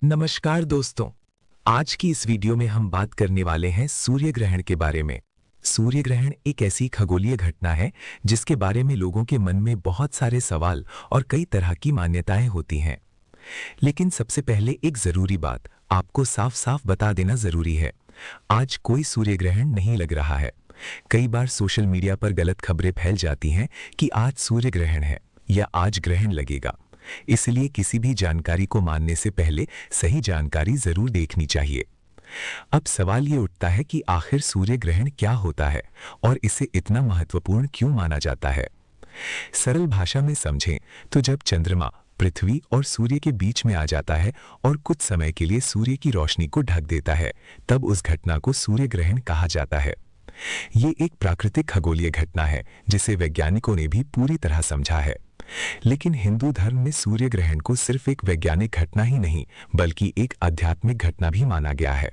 नमस्कार दोस्तों। आज की इस वीडियो में हम बात करने वाले हैं सूर्य ग्रहण के बारे में। सूर्य ग्रहण एक ऐसी खगोलीय घटना है जिसके बारे में लोगों के मन में बहुत सारे सवाल और कई तरह की मान्यताएं होती हैं। लेकिन सबसे पहले एक जरूरी बात आपको साफ साफ बता देना जरूरी है। आज कोई सूर्य ग्रहण नहीं लग रहा है। कई बार सोशल मीडिया पर गलत खबरें फैल जाती हैं कि आज सूर्य ग्रहण है या आज ग्रहण लगेगा। इसलिए किसी भी जानकारी को मानने से पहले सही जानकारी जरूर देखनी चाहिए। अब सवाल ये उठता है कि आखिर सूर्य ग्रहण क्या होता है और इसे इतना महत्वपूर्ण क्यों माना जाता है। सरल भाषा में समझें तो जब चंद्रमा पृथ्वी और सूर्य के बीच में आ जाता है और कुछ समय के लिए सूर्य की रोशनी को ढक देता है, तब उस घटना को सूर्य ग्रहण कहा जाता है। ये एक प्राकृतिक खगोलीय घटना है जिसे वैज्ञानिकों ने भी पूरी तरह समझा है। लेकिन हिंदू धर्म में सूर्य ग्रहण को सिर्फ एक वैज्ञानिक घटना ही नहीं बल्कि एक आध्यात्मिक घटना भी माना गया है।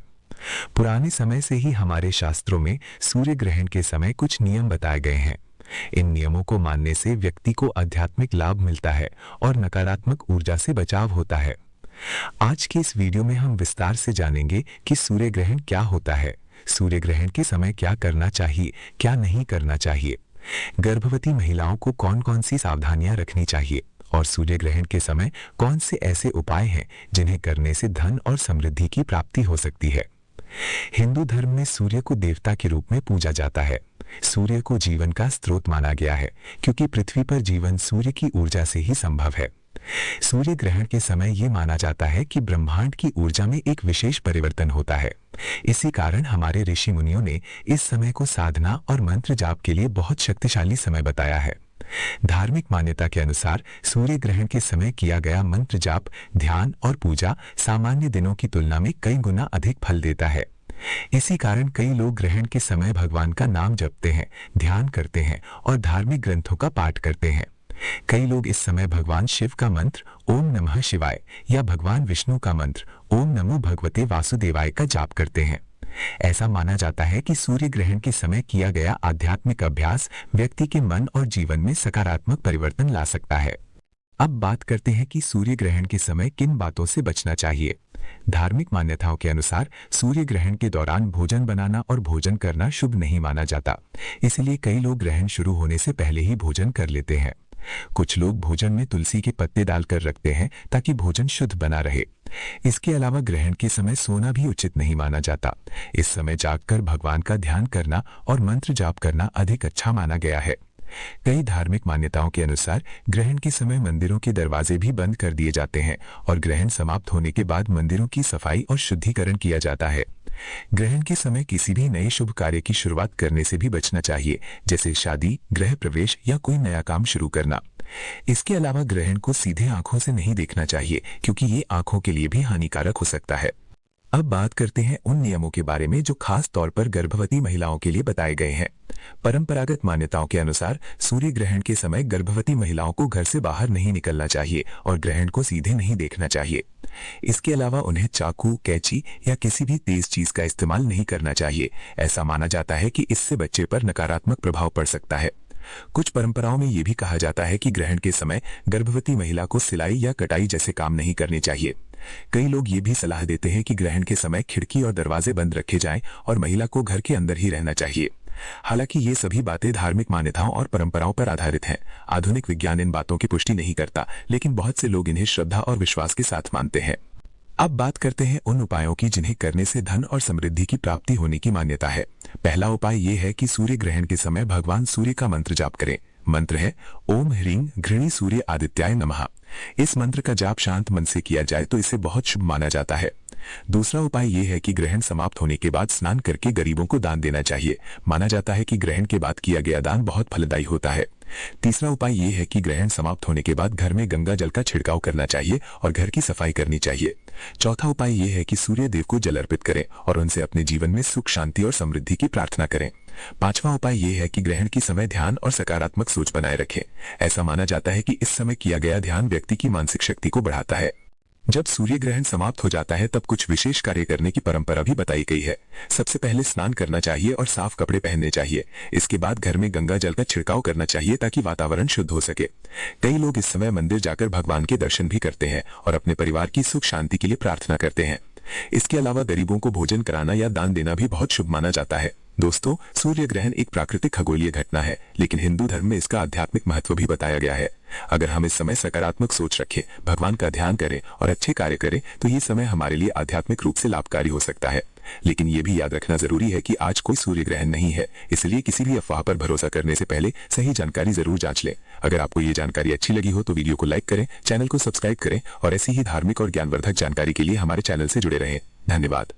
पुराने समय से ही हमारे शास्त्रों में सूर्य ग्रहण के समय कुछ नियम बताए गए हैं। इन नियमों को मानने से व्यक्ति को आध्यात्मिक लाभ मिलता है और नकारात्मक ऊर्जा से बचाव होता है। आज के इस वीडियो में हम विस्तार से जानेंगे कि सूर्य ग्रहण क्या होता है, सूर्य ग्रहण के समय क्या करना चाहिए, क्या नहीं करना चाहिए, गर्भवती महिलाओं को कौन कौन सी सावधानियां रखनी चाहिए और सूर्य ग्रहण के समय कौन से ऐसे उपाय हैं जिन्हें करने से धन और समृद्धि की प्राप्ति हो सकती है। हिंदू धर्म में सूर्य को देवता के रूप में पूजा जाता है। सूर्य को जीवन का स्रोत माना गया है क्योंकि पृथ्वी पर जीवन सूर्य की ऊर्जा से ही संभव है। सूर्य ग्रहण के समय ये माना जाता है कि ब्रह्मांड की ऊर्जा में एक विशेष परिवर्तन होता है। इसी कारण हमारे ऋषि मुनियों ने इस समय को साधना और मंत्र जाप के लिए बहुत शक्तिशाली समय बताया है। धार्मिक मान्यता के अनुसार सूर्य ग्रहण के समय किया गया मंत्र जाप, ध्यान और पूजा सामान्य दिनों की तुलना में कई गुना अधिक फल देता है। इसी कारण कई लोग ग्रहण के समय भगवान का नाम जपते हैं, ध्यान करते हैं और धार्मिक ग्रंथों का पाठ करते हैं। कई लोग इस समय भगवान शिव का मंत्र ओम नमः शिवाय या भगवान विष्णु का मंत्र ओम नमो भगवते वासुदेवाय का जाप करते हैं। ऐसा माना जाता है कि सूर्य ग्रहण के समय किया गया आध्यात्मिक अभ्यास व्यक्ति के मन और जीवन में सकारात्मक परिवर्तन ला सकता है। अब बात करते हैं कि सूर्य ग्रहण के समय किन बातों से बचना चाहिए। धार्मिक मान्यताओं के अनुसार सूर्य ग्रहण के दौरान भोजन बनाना और भोजन करना शुभ नहीं माना जाता। इसलिए कई लोग ग्रहण शुरू होने से पहले ही भोजन कर लेते हैं। कुछ लोग भोजन में तुलसी के पत्ते डालकर रखते हैं ताकि भोजन शुद्ध बना रहे। इसके अलावा ग्रहण के समय सोना भी उचित नहीं माना जाता। इस समय जागकर भगवान का ध्यान करना और मंत्र जाप करना अधिक अच्छा माना गया है। कई धार्मिक मान्यताओं के अनुसार ग्रहण के समय मंदिरों के दरवाजे भी बंद कर दिए जाते हैं और ग्रहण समाप्त होने के बाद मंदिरों की सफाई और शुद्धिकरण किया जाता है। ग्रहण के समय किसी भी नए शुभ कार्य की शुरुआत करने से भी बचना चाहिए, जैसे शादी, गृह प्रवेश या कोई नया काम शुरू करना। इसके अलावा ग्रहण को सीधे आंखों से नहीं देखना चाहिए क्योंकि ये आंखों के लिए भी हानिकारक हो सकता है। अब बात करते हैं उन नियमों के बारे में जो खास तौर पर गर्भवती महिलाओं के लिए बताए गए हैं। परंपरागत मान्यताओं के अनुसार सूर्य ग्रहण के समय गर्भवती महिलाओं को घर से बाहर नहीं निकलना चाहिए और ग्रहण को सीधे नहीं देखना चाहिए। इसके अलावा उन्हें चाकू, कैंची या किसी भी तेज चीज का इस्तेमाल नहीं करना चाहिए। ऐसा माना जाता है कि इससे बच्चे पर नकारात्मक प्रभाव पड़ सकता है। कुछ परंपराओं में यह भी कहा जाता है कि ग्रहण के समय गर्भवती महिला को सिलाई या कटाई जैसे काम नहीं करने चाहिए। कई लोग ये भी सलाह देते हैं कि ग्रहण के समय खिड़की और दरवाजे बंद रखे जाएं और महिला को घर के अंदर ही रहना चाहिए। हालांकि ये सभी बातें धार्मिक मान्यताओं और परंपराओं पर आधारित हैं। आधुनिक विज्ञान इन बातों की पुष्टि नहीं करता, लेकिन बहुत से लोग इन्हें श्रद्धा और विश्वास के साथ मानते हैं। अब बात करते हैं उन उपायों की जिन्हें करने से धन और समृद्धि की प्राप्ति होने की मान्यता है। पहला उपाय ये है कि सूर्य ग्रहण के समय भगवान सूर्य का मंत्र जाप करें। मंत्र है ओम ह्रीं घृणी सूर्य आदित्याय नमः। इस मंत्र का जाप शांत मन से किया जाए तो इसे बहुत शुभ माना जाता है। दूसरा उपाय यह है कि ग्रहण समाप्त होने के बाद स्नान करके गरीबों को दान देना चाहिए। माना जाता है कि ग्रहण के बाद किया गया दान बहुत फलदायी होता है। तीसरा उपाय यह है कि ग्रहण समाप्त होने के बाद घर में गंगा जल का छिड़काव करना चाहिए और घर की सफाई करनी चाहिए। चौथा उपाय यह है कि सूर्य देव को जल अर्पित करें और उनसे अपने जीवन में सुख, शांति और समृद्धि की प्रार्थना करें। पांचवा उपाय यह है कि ग्रहण के समय ध्यान और सकारात्मक सोच बनाए रखें। ऐसा माना जाता है कि इस समय किया गया ध्यान व्यक्ति की मानसिक शक्ति को बढ़ाता है। जब सूर्य ग्रहण समाप्त हो जाता है तब कुछ विशेष कार्य करने की परंपरा भी बताई गई है। सबसे पहले स्नान करना चाहिए और साफ कपड़े पहनने चाहिए। इसके बाद घर में गंगा जल का छिड़काव करना चाहिए ताकि वातावरण शुद्ध हो सके। कई लोग इस समय मंदिर जाकर भगवान के दर्शन भी करते हैं और अपने परिवार की सुख शांति के लिए प्रार्थना करते हैं। इसके अलावा गरीबों को भोजन कराना या दान देना भी बहुत शुभ माना जाता है। दोस्तों, सूर्य ग्रहण एक प्राकृतिक खगोलीय घटना है, लेकिन हिंदू धर्म में इसका आध्यात्मिक महत्व भी बताया गया है। अगर हम इस समय सकारात्मक सोच रखें, भगवान का ध्यान करें और अच्छे कार्य करें तो ये समय हमारे लिए आध्यात्मिक रूप से लाभकारी हो सकता है। लेकिन ये भी याद रखना जरूरी है कि आज कोई सूर्य ग्रहण नहीं है, इसलिए किसी भी अफवाह पर भरोसा करने से पहले सही जानकारी जरूर जांच लें। अगर आपको ये जानकारी अच्छी लगी हो तो वीडियो को लाइक करें, चैनल को सब्सक्राइब करें और ऐसी ही धार्मिक और ज्ञानवर्धक जानकारी के लिए हमारे चैनल से जुड़े रहें। धन्यवाद।